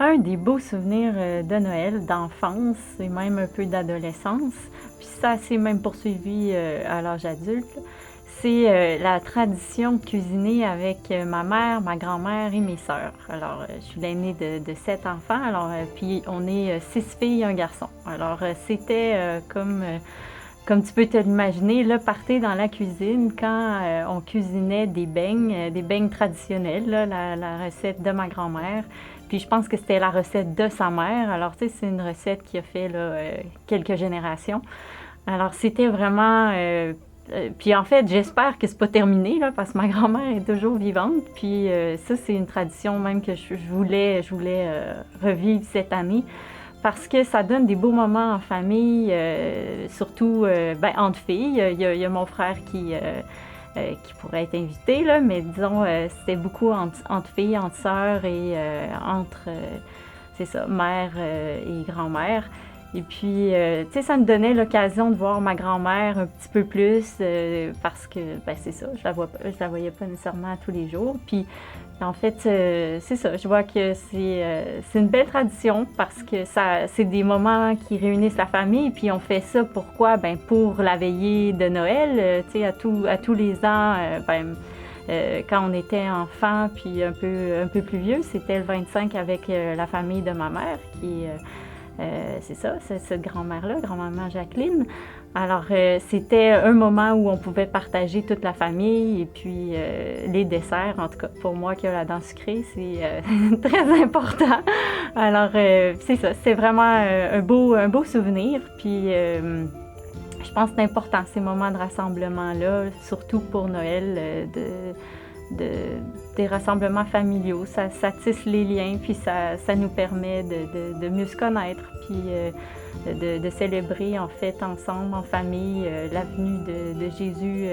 Un des beaux souvenirs, de Noël, d'enfance et même un peu d'adolescence, puis ça s'est même poursuivi, à l'âge adulte, là, c'est, la tradition de cuisiner avec, ma mère, ma grand-mère et mes sœurs. Alors, je suis l'aînée de 7 enfants, alors, puis on est, 6 filles et 1 garçon. Alors, c'était, comme tu peux te l'imaginer, le party dans la cuisine quand, on cuisinait des beignes traditionnels, là, la recette de ma grand-mère. Puis je pense que c'était la recette de sa mère. Alors, tu sais, c'est une recette qui a fait, là, quelques générations. Alors, c'était vraiment, puis en fait, j'espère que c'est pas terminé, là, parce que ma grand-mère est toujours vivante. Puis, ça, c'est une tradition même que je voulais, revivre cette année parce que ça donne des beaux moments en famille, surtout, ben, entre filles. Il y a mon frère qui pourrait être invité, là, mais disons, c'était beaucoup entre filles, entre sœurs et entre, c'est ça, mère et grand-mère. Et puis, tu sais, ça me donnait l'occasion de voir ma grand-mère un petit peu plus parce que, ben, c'est ça, je la voyais pas nécessairement tous les jours. Puis, en fait, c'est ça, je vois que c'est une belle tradition parce que c'est des moments qui réunissent la famille. Puis on fait ça pourquoi? Ben, pour la veillée de Noël, tu sais, à tous les ans, ben, quand on était enfant, puis un peu plus vieux, c'était le 25 avec la famille de ma mère, c'est ça, c'est cette grand-mère-là, grand-maman Jacqueline. Alors, c'était un moment où on pouvait partager toute la famille et puis les desserts, en tout cas, pour moi qui a la dent sucrée, c'est très important. Alors, c'est ça, c'est vraiment un beau souvenir. Puis, je pense que c'est important, ces moments de rassemblement-là, surtout pour Noël, des rassemblements familiaux. Ça tisse les liens, puis ça nous permet de mieux se connaître, puis de célébrer en fait ensemble, en famille, la venue de Jésus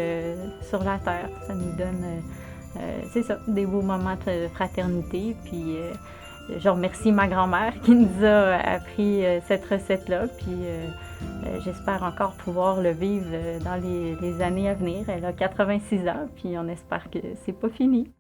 sur la terre. Ça nous donne, c'est ça, des beaux moments de fraternité. Puis je remercie ma grand-mère qui nous a appris cette recette-là. Puis j'espère encore pouvoir le vivre dans les années à venir. Elle a 86 ans, puis on espère que c'est pas fini.